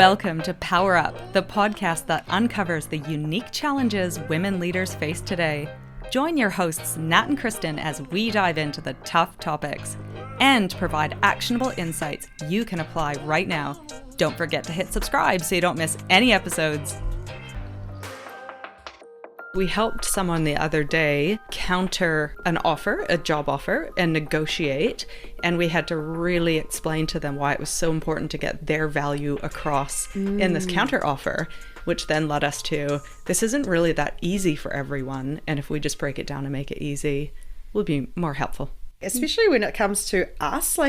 Welcome to Power Up, the podcast that uncovers the unique challenges women leaders face today. Join your hosts, Nat and Kristen, as we dive into the tough topics and provide actionable insights you can apply right now. Don't forget to hit subscribe so you don't miss any episodes. We helped someone the other day counter an offer, a job offer, and negotiate. And we had to really explain to them why it was so important to get their value across in this counter offer, which then led us to, this isn't really that easy for everyone. And if we just break it down and make it easy, we'll be more helpful. Especially when it comes to us,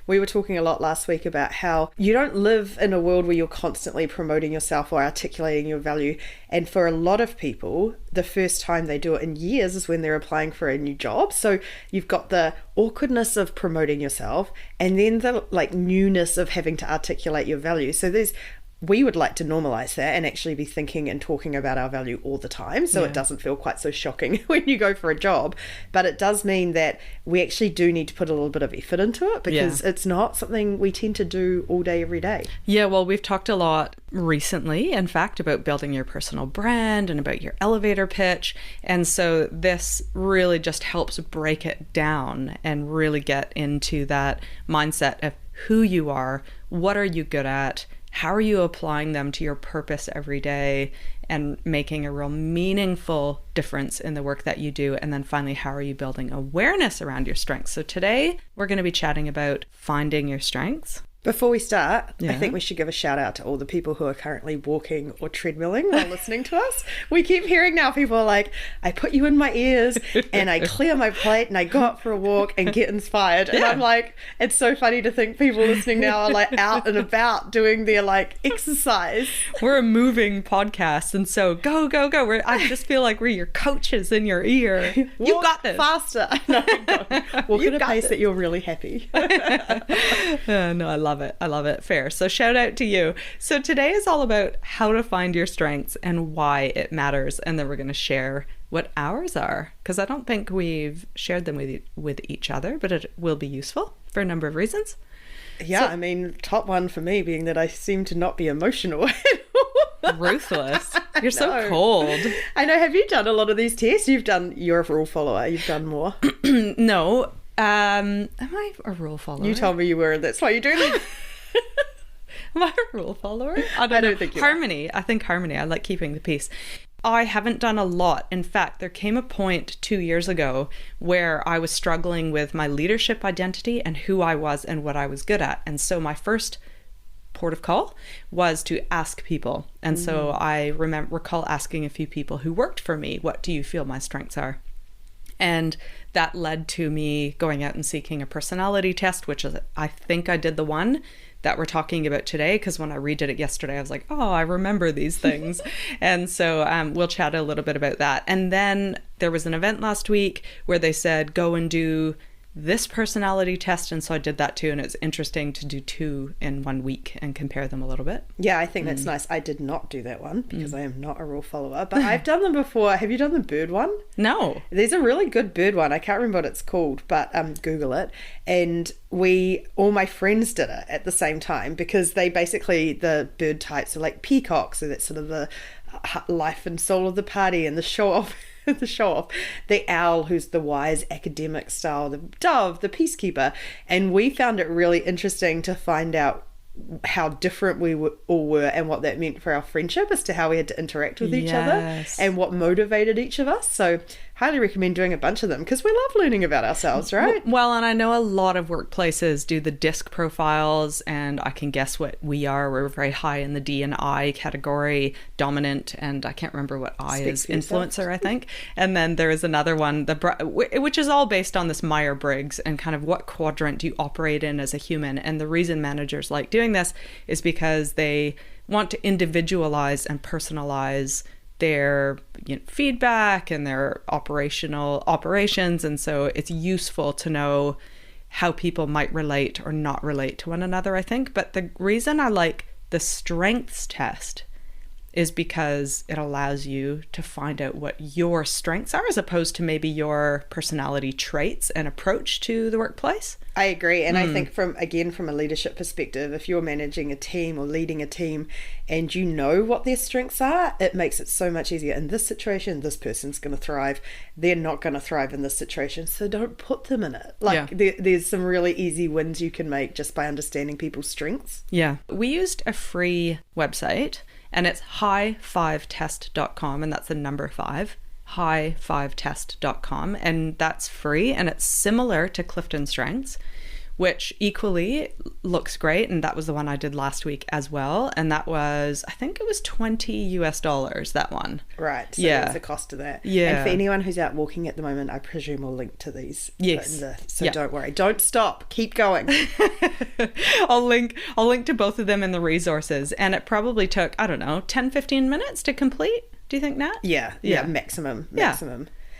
we were talking a lot last week about how you don't live in a world where you're constantly promoting yourself or articulating your value. And for a lot of people, the first time they do it in years is when they're applying for a new job. So you've got the awkwardness of promoting yourself and then the newness of having to articulate your value. So we would like to normalize that and actually be thinking and talking about our value all the time, so it doesn't feel quite so shocking when you go for a job. But it does mean that we actually do need to put a little bit of effort into it, because it's not something we tend to do all day, every day. Yeah, well, we've talked a lot recently, in fact, about building your personal brand and about your elevator pitch. And so this really just helps break it down and really get into that mindset of who you are, what are you good at, how are you applying them to your purpose every day and making a real meaningful difference in the work that you do? And then finally, how are you building awareness around your strengths? So today we're going to be chatting about finding your strengths. Before we start, I think we should give a shout out to all the people who are currently walking or treadmilling while listening to us. We keep hearing now people are like, I put you in my ears and I clear my plate and I go out for a walk and get inspired. And I'm like, it's so funny to think people listening now are out and about doing their exercise. We're a moving podcast, and so go, go, go. I just feel like we're your coaches in your ear. You got this. Faster. No, walk at a pace that you're really happy. No, I love it. I love it. Fair. So shout out to you. So today is all about how to find your strengths and why it matters. And then we're going to share what ours are, because I don't think we've shared them with each other, but it will be useful for a number of reasons. Yeah, so, top one for me being that I seem to not be emotional. Ruthless. You're so cold. I know. Have you done a lot of these tests? You're a rule follower. You've done more. No. Am I a rule follower? You told me you were. That's why you're doing it. Am I a rule follower? I don't think you Harmony. I think harmony. I like keeping the peace. I haven't done a lot. In fact, there came a point 2 years ago where I was struggling with my leadership identity and who I was and what I was good at. And so my first port of call was to ask people. And so I recall asking a few people who worked for me, what do you feel my strengths are? And that led to me going out and seeking a personality test, which is, I think I did the one that we're talking about today, because when I redid it yesterday, I was like, oh, I remember these things. And so we'll chat a little bit about that. And then there was an event last week where they said, go and do this personality test. And so I did that too. And it's interesting to do two in 1 week and compare them a little bit. Yeah, I think that's nice. I did not do that one because I am not a rule follower, but I've done them before. Have you done the bird one? No. There's a really good bird one. I can't remember what it's called, but Google it. And all my friends did it at the same time, because they basically, the bird types are like peacocks. So that's sort of the life and soul of the party, and the show off. The owl, who's the wise academic style, the dove, the peacekeeper. And we found it really interesting to find out how different we all were and what that meant for our friendship as to how we had to interact with each other and what motivated each of us. So highly recommend doing a bunch of them, because we love learning about ourselves, right? Well, and I know a lot of workplaces do the DISC profiles, and I can guess what we are. We're very high in the D and I category, dominant, and I can't remember what I is, influencer, I think. And then there is another one, which is all based on this Myers-Briggs and kind of what quadrant do you operate in as a human. And the reason managers like doing this is because they want to individualize and personalize their feedback and their operations. And so it's useful to know how people might relate or not relate to one another, I think. But the reason I like the strengths test is because it allows you to find out what your strengths are as opposed to maybe your personality traits and approach to the workplace. I agree. And I think from a leadership perspective, if you're managing a team or leading a team and you know what their strengths are, it makes it so much easier. In this situation, this person's going to thrive. They're not going to thrive in this situation. So don't put them in it. There's some really easy wins you can make just by understanding people's strengths. Yeah. We used a free website and it's high5test.com, and that's the number 5. high5test.com, and that's free, and it's similar to Clifton Strengths, which equally looks great, and that was the one I did last week as well, and that was, I think it was $20, that one. Right. So there's a cost to that. Yeah. And for anyone who's out walking at the moment, I presume we'll link to these. Yes. Don't worry. Don't stop. Keep going. I'll link to both of them in the resources, and it probably took, I don't know, 10-15 minutes to complete. Do you think, Nat? Yeah, maximum. Yeah.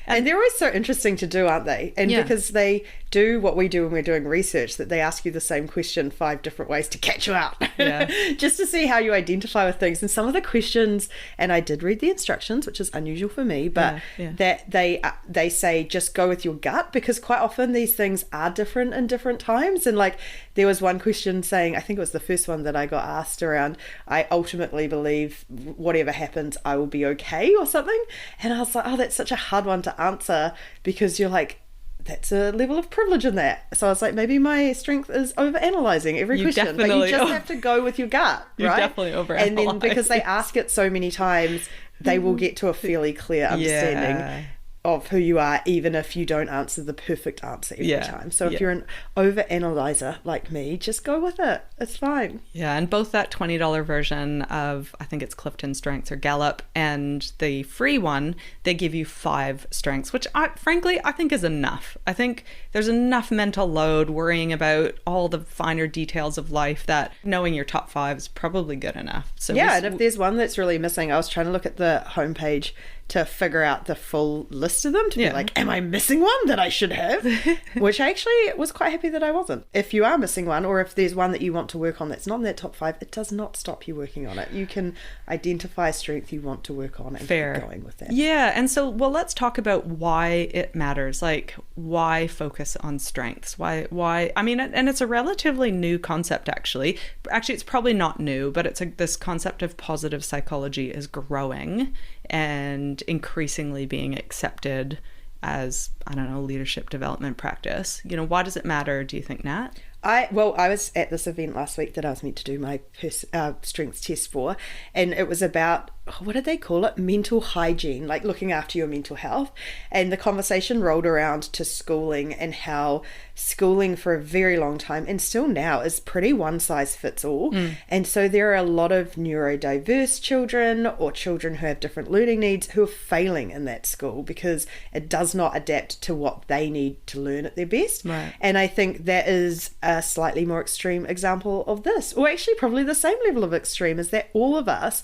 And they're always so interesting to do, aren't they? And because they do what we do when we're doing research, that they ask you the same question 5 different ways to catch you out. Yeah. Just to see how you identify with things. And some of the questions, and I did read the instructions, which is unusual for me, but that they say just go with your gut, because quite often these things are different in different times. And like there was one question saying, I think it was the first one that I got asked around, I ultimately believe whatever happens, I will be okay or something. And I was like, oh, that's such a hard one to answer, because you're like, that's a level of privilege in that. So I was like, maybe my strength is over-analysing every question. But you just have to go with your gut, right? You're definitely over-analysing. And then because they ask it so many times, they will get to a fairly clear understanding of who you are, even if you don't answer the perfect answer every time. So if you're an over-analyzer like me, just go with it. It's fine. Yeah, and both that $20 version of, I think it's Clifton Strengths or Gallup, and the free one, they give you 5 strengths, which frankly, I think is enough. I think there's enough mental load worrying about all the finer details of life that knowing your top 5 is probably good enough. So and if there's one that's really missing, I was trying to look at the homepage to figure out the full list of them, to be like, am I missing one that I should have? Which I actually was quite happy that I wasn't. If you are missing one, or if there's one that you want to work on that's not in that top 5, it does not stop you working on it. You can identify a strength you want to work on and keep going with that. Yeah, and so, well, let's talk about why it matters. Like, why focus on strengths? Why? I mean, and it's a relatively new concept, actually. Actually, it's probably not new, but this concept of positive psychology is growing and increasingly being accepted as, I don't know, leadership development practice. You know, why does it matter, do you think, Nat? I was at this event last week that I was meant to do my strengths test for, and it was about, what did they call it? Mental hygiene, like looking after your mental health. And the conversation rolled around to schooling, and how schooling for a very long time, and still now, is pretty one size fits all. And so there are a lot of neurodiverse children, or children who have different learning needs, who are failing in that school because it does not adapt to what they need to learn at their best. Right. And I think that is a slightly more extreme example of this, or actually probably the same level of extreme, is that all of us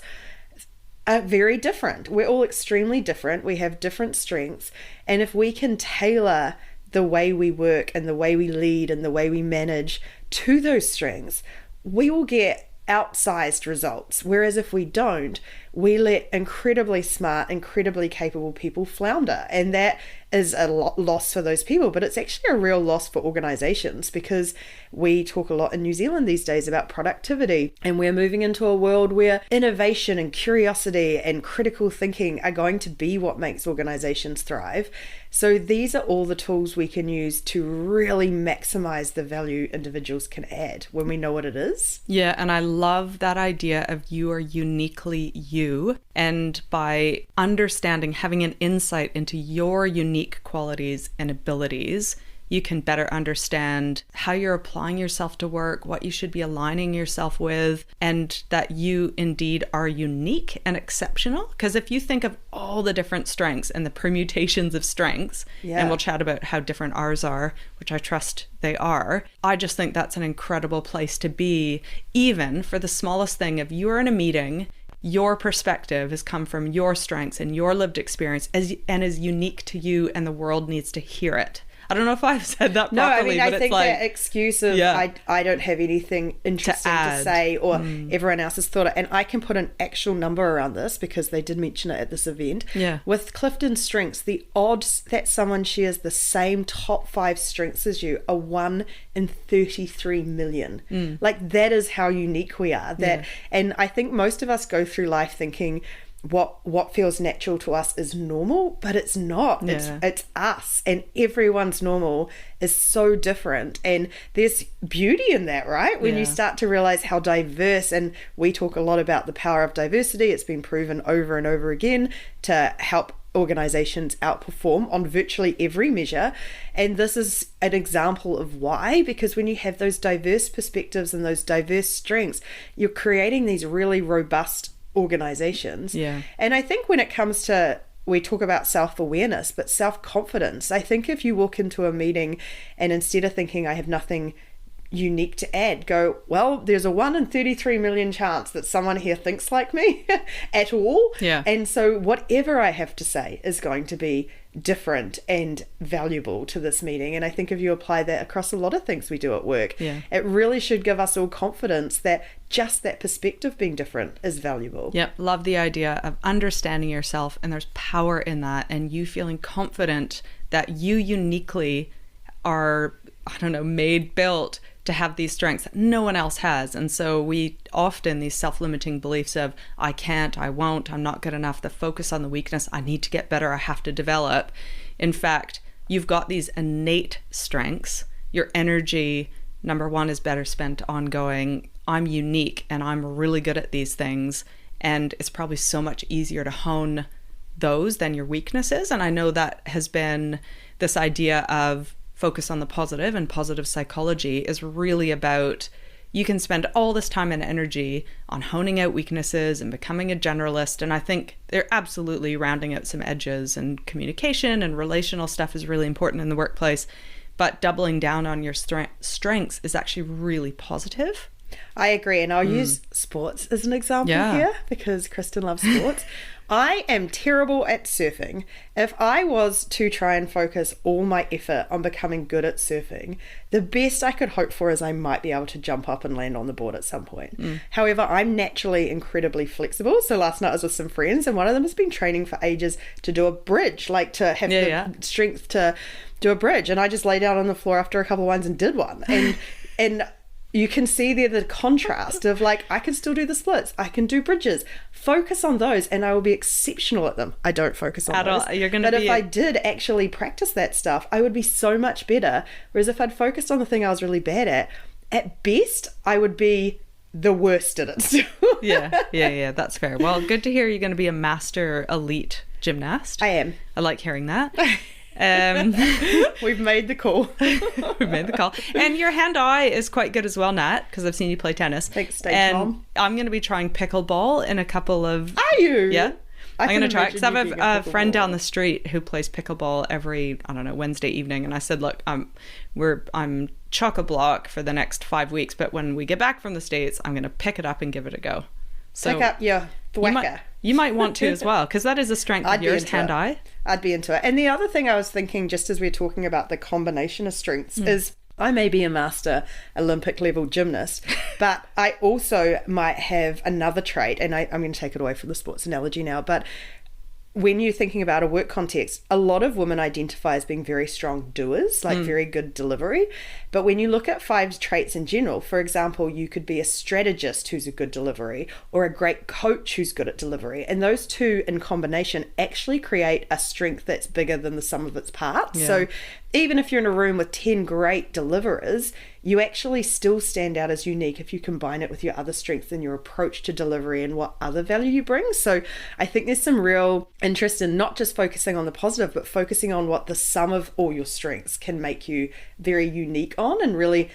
are very different. We're all extremely different. We have different strengths. And if we can tailor the way we work and the way we lead and the way we manage to those strengths, we will get outsized results. Whereas if we don't, we let incredibly smart, incredibly capable people flounder. And that is a loss for those people, but it's actually a real loss for organizations, because we talk a lot in New Zealand these days about productivity, and we're moving into a world where innovation and curiosity and critical thinking are going to be what makes organizations thrive. So these are all the tools we can use to really maximize the value individuals can add when we know what it is. Yeah, and I love that idea of you are uniquely you. And by understanding, having an insight into your unique qualities and abilities, you can better understand how you're applying yourself to work, what you should be aligning yourself with, and that you indeed are unique and exceptional. Because if you think of all the different strengths and the permutations of strengths, and we'll chat about how different ours are, which I trust they are, I just think that's an incredible place to be, even for the smallest thing. If you're in a meeting, your perspective has come from your strengths and your lived experience and is unique to you, and the world needs to hear it. I don't know if I've said that No, properly, I but think it's like, that excuse of I don't have anything interesting to say, or everyone else has thought it. And I can put an actual number around this because they did mention it at this event. Yeah. With Clifton Strengths, the odds that someone shares the same top 5 strengths as you are 1 in 33 million. Like, that is how unique we are. And I think most of us go through life thinking what feels natural to us is normal, but it's not. It's us, and everyone's normal is so different, and there's beauty in that, right? When you start to realize how diverse, and we talk a lot about the power of diversity. It's been proven over and over again to help organizations outperform on virtually every measure. And this is an example of why, because when you have those diverse perspectives and those diverse strengths, you're creating these really robust organizations. And I think when it comes to, we talk about self-awareness, but self-confidence, I think if you walk into a meeting and instead of thinking I have nothing unique to add, go, well, there's a 1 in 33 million chance that someone here thinks like me at all. And so whatever I have to say is going to be different and valuable to this meeting. And I think if you apply that across a lot of things we do at work, it really should give us all confidence that just that perspective being different is valuable. Love the idea of understanding yourself, and there's power in that, and you feeling confident that you uniquely are, I don't know, built to have these strengths that no one else has. And so we often, these self-limiting beliefs of I can't, I won't, I'm not good enough, the focus on the weakness, I need to get better, I have to develop. In fact, you've got these innate strengths. Your energy, number one, is better spent on going, I'm unique and I'm really good at these things. And it's probably so much easier to hone those than your weaknesses. And I know that has been this idea of focus on the positive, and positive psychology is really about, you can spend all this time and energy on honing out weaknesses and becoming a generalist. And I think they're absolutely rounding out some edges, and communication and relational stuff is really important in the workplace. But doubling down on your strengths is actually really positive. I agree. And I'll use sports as an example here, because Kristen loves sports. I am terrible at surfing. If I was to try and focus all my effort on becoming good at surfing, the best I could hope for is I might be able to jump up and land on the board at some point. However, I'm naturally incredibly flexible. So last night I was with some friends, and one of them has been training for ages to do a bridge, like to have the strength to do a bridge. And I just lay down on the floor after a couple of ones and did one. And you can see there the contrast of like, I can still do the splits, I can do bridges. Focus on those and I will be exceptional at them. I don't focus on those. But if I did actually practice that stuff, I would be so much better. Whereas if I'd focused on the thing I was really bad at best, I would be the worst at it. Yeah, that's fair. Well, good to hear you're going to be a master elite gymnast. I am. I like hearing that. We've made the call. And your hand-eye is quite good as well, Nat, because I've seen you play tennis. Thanks, Stage Mom. I'm going to be trying pickleball in a couple of... Are you? Yeah. I'm going to try it because I have a friend down the street who plays pickleball every, I don't know, Wednesday evening. And I said, look, I'm chock-a-block for the next 5 weeks, but when we get back from the States, I'm going to pick it up and give it a go. So pick up your thwacker. You might want to as well, because that is a strength of yours, hand-eye. I'd be into it. And the other thing I was thinking, just as we're talking about the combination of strengths, is I may be a master Olympic level gymnast, but I also might have another trait, and I'm going to take it away from the sports analogy now, but when you're thinking about a work context, a lot of women identify as being very strong doers, like very good delivery. But when you look at 5 traits in general, for example, you could be a strategist who's a good delivery, or a great coach who's good at delivery. And those two in combination actually create a strength that's bigger than the sum of its parts. Yeah. So even if you're in a room with 10 great deliverers, you actually still stand out as unique if you combine it with your other strengths and your approach to delivery and what other value you bring. So I think there's some real interest in not just focusing on the positive, but focusing on what the sum of all your strengths can make you very unique on, and really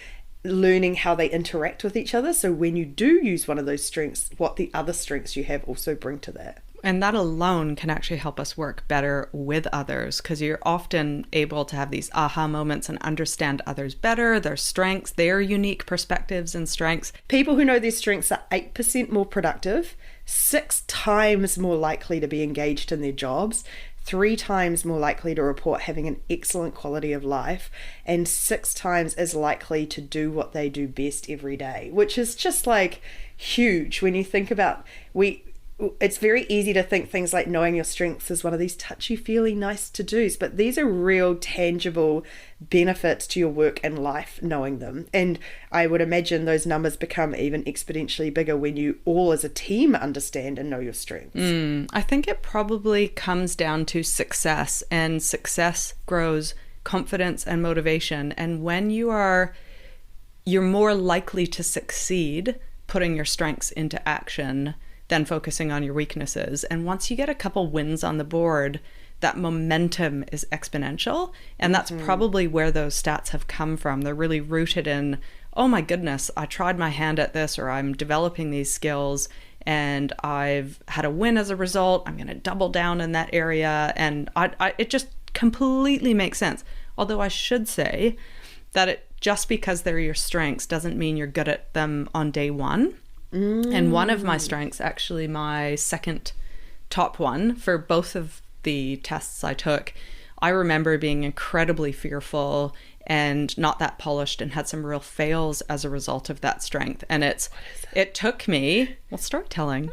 learning how they interact with each other. So when you do use one of those strengths, what the other strengths you have also bring to that. And that alone can actually help us work better with others, because you're often able to have these aha moments and understand others better, their strengths, their unique perspectives and strengths. People who know their strengths are 8% more productive, 6 times more likely to be engaged in their jobs, 3 times more likely to report having an excellent quality of life, and 6 times as likely to do what they do best every day, which is just like huge when you think about it's very easy to think things like knowing your strengths is one of these touchy-feely nice to-dos, but these are real tangible benefits to your work and life knowing them. And I would imagine those numbers become even exponentially bigger when you all as a team understand and know your strengths. I think it probably comes down to success, and success grows confidence and motivation. And when you're more likely to succeed putting your strengths into action than focusing on your weaknesses. And once you get a couple wins on the board, that momentum is exponential. And that's probably where those stats have come from. They're really rooted in, oh my goodness, I tried my hand at this, or I'm developing these skills and I've had a win as a result. I'm going to double down in that area. And it just completely makes sense. Although I should say that just because they're your strengths doesn't mean you're good at them on day one. And one of my strengths, actually my second top one for both of the tests I took, I remember being incredibly fearful and not that polished and had some real fails as a result of that strength. And it took me, storytelling.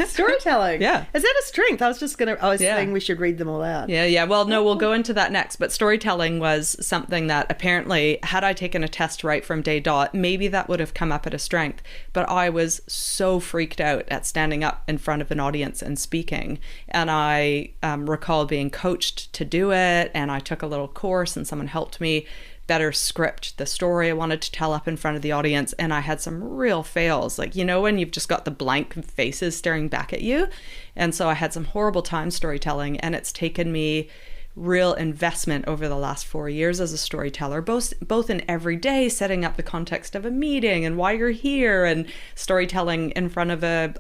Storytelling? Yeah. Is that a strength? I was saying we should read them all out. Yeah. Well, no, we'll go into that next. But storytelling was something that apparently, had I taken a test right from day dot, maybe that would have come up at a strength. But I was so freaked out at standing up in front of an audience and speaking. And I recall being coached to do it. And I took a little course and someone helped me better script the story I wanted to tell up in front of the audience. And I had some real fails, like, when you've just got the blank faces staring back at you. And so I had some horrible time storytelling, and it's taken me real investment over the last 4 years as a storyteller, both in every day, setting up the context of a meeting and why you're here, and storytelling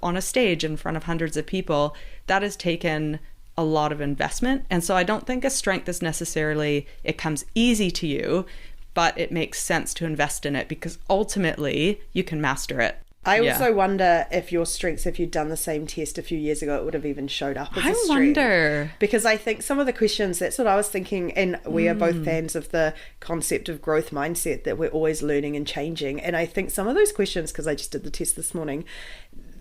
on a stage in front of hundreds of people. That has taken a lot of investment. And so I don't think a strength is necessarily, it comes easy to you, but it makes sense to invest in it because ultimately you can master it. I also wonder if your strengths, if you'd done the same test a few years ago, it would have even showed up as a strength. I wonder. Because I think some of the questions, that's what I was thinking, and we are both fans of the concept of growth mindset, that we're always learning and changing. And I think some of those questions, because I just did the test this morning,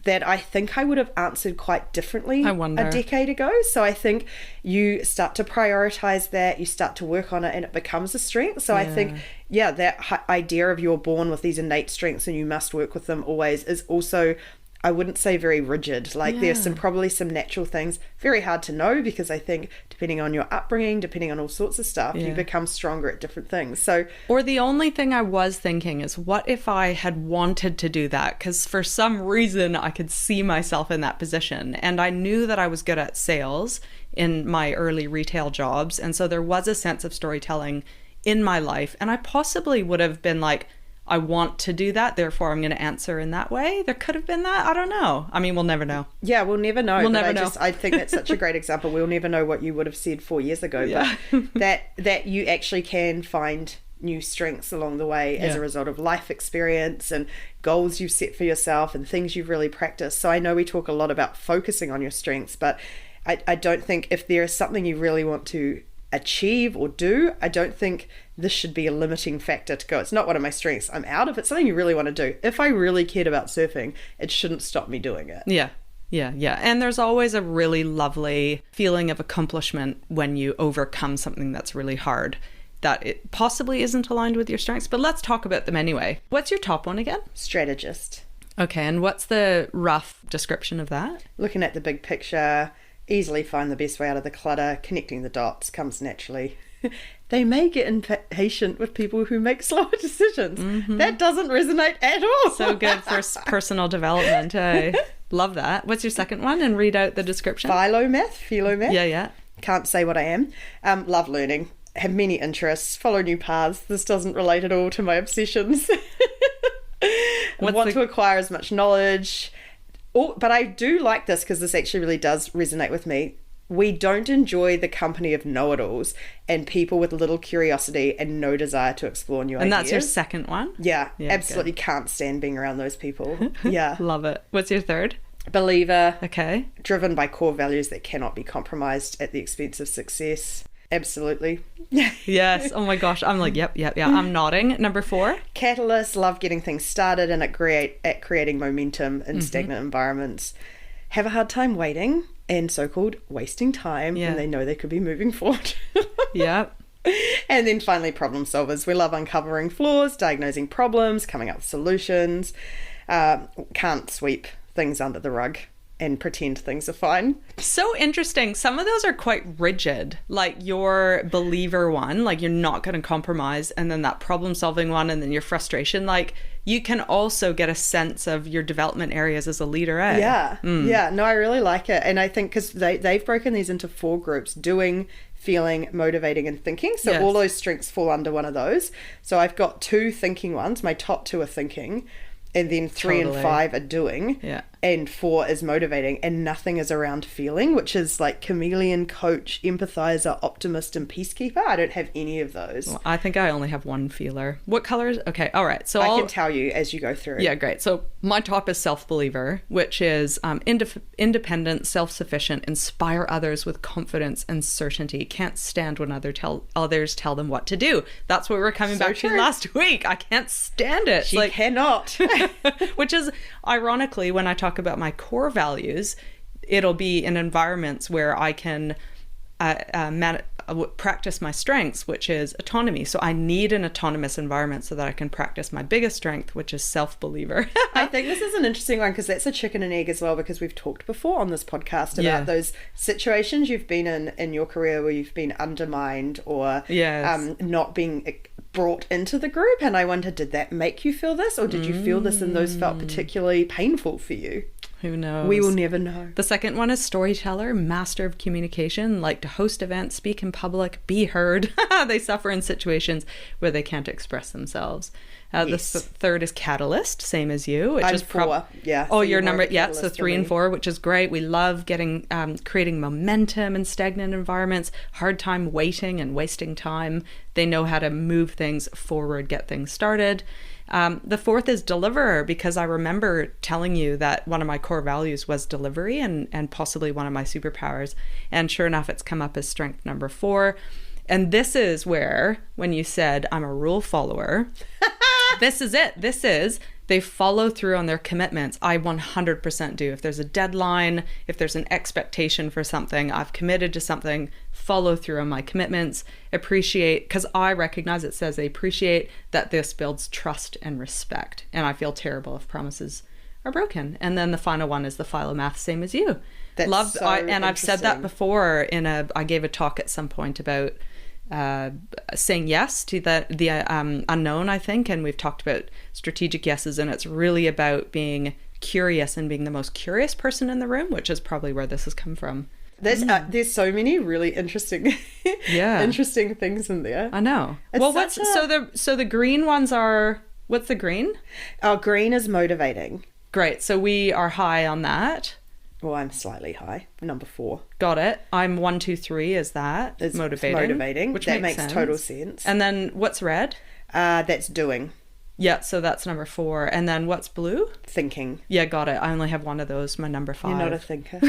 that I think I would have answered quite differently a decade ago. So I think you start to prioritize that, you start to work on it, and it becomes a strength. So I think, that idea of you're born with these innate strengths and you must work with them always is also, I wouldn't say very rigid. Like there's probably some natural things, very hard to know, because I think depending on your upbringing, depending on all sorts of stuff, you become stronger at different things. So, or the only thing I was thinking is, what if I had wanted to do that? Because for some reason I could see myself in that position, and I knew that I was good at sales in my early retail jobs. And so there was a sense of storytelling in my life, and I possibly would have been like, I want to do that, therefore I'm going to answer in that way. There could have been that. I don't know. I mean, we'll never know. Yeah, we'll never know. I think that's such a great example. We'll never know what you would have said 4 years ago. Yeah. But that you actually can find new strengths along the way as a result of life experience and goals you've set for yourself and things you've really practiced. So I know we talk a lot about focusing on your strengths, but I don't think if there is something you really want to achieve or do, I don't think this should be a limiting factor to go, it's not one of my strengths, I'm out. If it's something you really want to do, if I really cared about surfing, it shouldn't stop me doing it. Yeah. And there's always a really lovely feeling of accomplishment when you overcome something that's really hard, that it possibly isn't aligned with your strengths, but let's talk about them anyway. What's your top one again? Strategist. Okay, and what's the rough description of that? Looking at the big picture, easily find the best way out of the clutter, connecting the dots comes naturally. They may get impatient with people who make slower decisions. Mm-hmm. That doesn't resonate at all. So good for personal development. Love that. What's your second one? And read out the description. Philomath. Yeah. Can't say what I am. Love learning. Have many interests. Follow new paths. This doesn't relate at all to my obsessions. Want to acquire as much knowledge. Oh, but I do like this because this actually really does resonate with me. We don't enjoy the company of know-it-alls and people with little curiosity and no desire to explore new ideas. And that's your second one? Yeah, absolutely good. Can't stand being around those people. Yeah. Love it. What's your third? Believer. Okay. Driven by core values that cannot be compromised at the expense of success. Absolutely. Yes. Oh my gosh. I'm like, yep. I'm nodding. Number 4. Catalyst. Love getting things started and at creating momentum in stagnant environments. Have a hard time waiting and so-called wasting time when they know they could be moving forward. Yep. And then finally, problem solvers. We love uncovering flaws, diagnosing problems, coming up with solutions. Can't sweep things under the rug and pretend things are fine. So interesting. Some of those are quite rigid, like your believer one, like you're not going to compromise, and then that problem solving one, and then your frustration. Like you can also get a sense of your development areas as a leader, eh? Yeah. No, I really like it. And I think because they've broken these into 4 groups: doing, feeling, motivating, and thinking. So all those strengths fall under one of those. So I've got 2 thinking ones. My top 2 are thinking. And then 3 and 5 are doing. Yeah. And 4 is motivating. And nothing is around feeling, which is like chameleon, coach, empathizer, optimist, and peacekeeper. I don't have any of those. Well, I think I only have one feeler. What colors? Okay. All right. So I can tell you as you go through. Yeah, great. So my top is self-believer, which is independent, self-sufficient, inspire others with confidence and certainty. Can't stand when others tell them what to do. That's what we were coming back to last week. I can't stand it. She cannot. Which is, ironically, when I talk about my core values, it'll be in environments where I can practice my strengths, which is autonomy. So I need an autonomous environment so that I can practice my biggest strength, which is self-believer. I think this is an interesting one because that's a chicken and egg as well, because we've talked before on this podcast about those situations you've been in your career where you've been undermined or not being brought into the group. And I wonder, did that make you feel this, or did you feel this and those felt particularly painful for you? Who knows? We will never know. The second one is storyteller, master of communication, like to host events, speak in public, be heard. They suffer in situations where they can't express themselves. The third is catalyst, same as you. Which is 4. Yeah. Oh, your number. Yeah. So 3 and 4, which is great. We love creating momentum in stagnant environments, hard time waiting and wasting time. They know how to move things forward, get things started. The 4th is deliverer, because I remember telling you that one of my core values was delivery and possibly one of my superpowers. And sure enough, it's come up as strength number 4. And this is where, when you said I'm a rule follower, this is it. This is, they follow through on their commitments. I 100% do. If there's a deadline, if there's an expectation for something, I've committed to something, follow through on my commitments, appreciate, because I recognize it says they appreciate that this builds trust and respect. And I feel terrible if promises are broken. And then the final one is the philomath, same as you. That's and I've said that before I gave a talk at some point about saying yes to the unknown, I think, and we've talked about strategic yeses, and it's really about being curious and being the most curious person in the room, which is probably where this has come from. There's so many really interesting interesting things in there. I know. So the green ones are, what's the green? Our green is motivating. Great. So we are high on that. Well, I'm slightly high. Number 4. Got it. I'm 1, 2, 3. Is that? It's motivating. Which makes total sense. And then what's red? That's doing. Yeah, so that's number 4. And then what's blue? Thinking. Yeah, got it. I only have one of those, my number 5. You're not a thinker.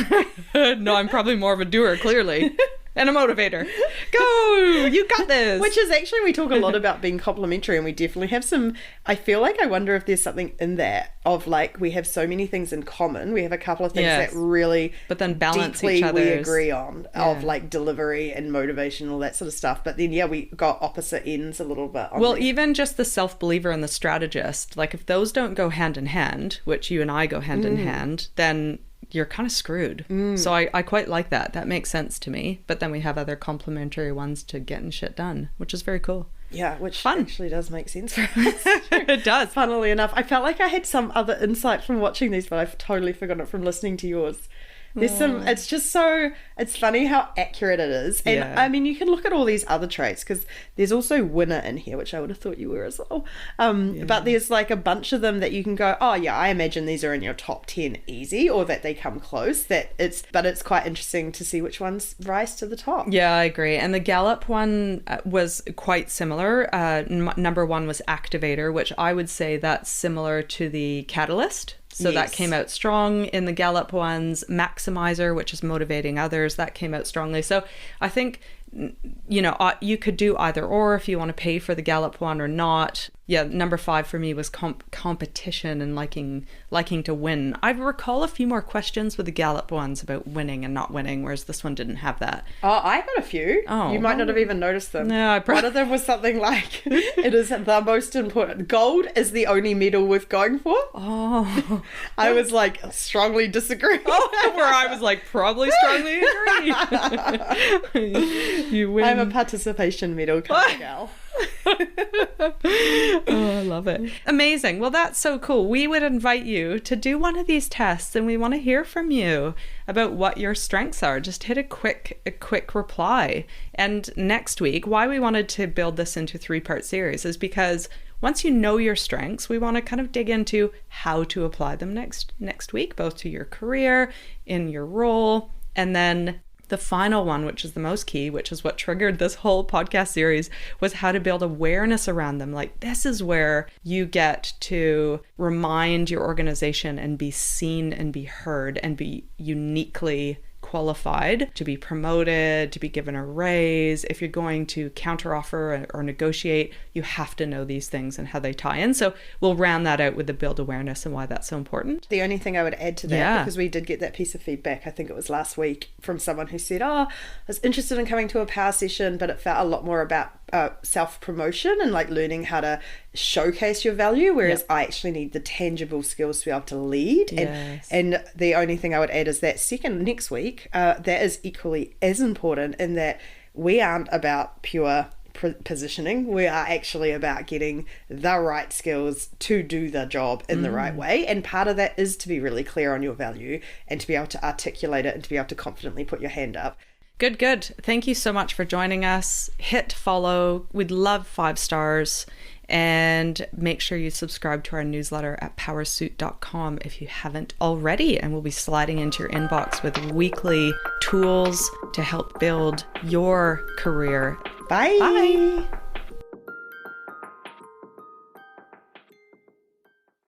No, I'm probably more of a doer, clearly. And a motivator. Go! You got this! Which is actually, we talk a lot about being complementary, and we definitely have some, I feel like I wonder if there's something in there of like, we have so many things in common. We have a couple of things that really but then balance deeply each other's. We agree on, of like delivery and motivation, all that sort of stuff. But then, we got opposite ends a little bit. Well, even just the self-believer and the strategist, like if those don't go hand in hand, which you and I go hand in hand, then you're kind of screwed. So I quite like that. That makes sense to me. But then we have other complementary ones to getting shit done, which is very cool. Yeah, which actually does make sense for us. It does. Funnily enough. I felt like I had some other insight from watching these, but I've totally forgotten it from listening to yours. There's some, it's just so, it's funny how accurate it is. And Yeah. I mean, you can look at all these other traits because there's also winner in here, which I would have thought you were as well. But there's like a bunch of them that you can go, oh yeah, I imagine these are in your top 10 easy, or that they come close. But it's quite interesting to see which ones rise to the top. Yeah, I agree. And the Gallup one was quite similar. Number one was activator, which I would say that's similar to the catalyst. So that came out strong in the Gallup ones. Maximizer, which is motivating others, that came out strongly. So I think, you know, you could do either or if you want to pay for the Gallup one or not. Yeah, number 5 for me was competition and liking to win. I recall a few more questions with the Gallup ones about winning and not winning, whereas this one didn't have that. Oh, I got a few. Oh, you might not have even noticed them. No, one of them was something like, it is the most important. Gold is the only medal worth going for. Oh. I was like, strongly disagree. Oh, where I was like, probably strongly agree. You win. I'm a participation medal kind of gal. Oh, I love it. Amazing. Well, that's so cool. We would invite you to do one of these tests, and we want to hear from you about what your strengths are. Just hit a quick reply. And next week, why we wanted to build this into a 3-part series is because once you know your strengths, we want to kind of dig into how to apply them next week, both to your career, in your role, and then the final one, which is the most key, which is what triggered this whole podcast series, was how to build awareness around them. Like, this is where you get to remind your organization and be seen and be heard and be uniquely qualified to be promoted, to be given a raise. If you're going to counteroffer or negotiate, you have to know these things and how they tie in. So we'll round that out with the build awareness and why that's so important. The only thing I would add to that, because we did get that piece of feedback, I think it was last week, from someone who said, I was interested in coming to a power session, but it felt a lot more about self-promotion and like learning how to showcase your value, whereas I actually need the tangible skills to be able to lead. And the only thing I would add is that next week, that is equally as important, in that we aren't about pure positioning. We are actually about getting the right skills to do the job in the right way, and part of that is to be really clear on your value and to be able to articulate it and to be able to confidently put your hand up. Good. Thank you so much for joining us. Hit follow. We'd love 5 stars. And make sure you subscribe to our newsletter at powersuit.com if you haven't already. And we'll be sliding into your inbox with weekly tools to help build your career. Bye.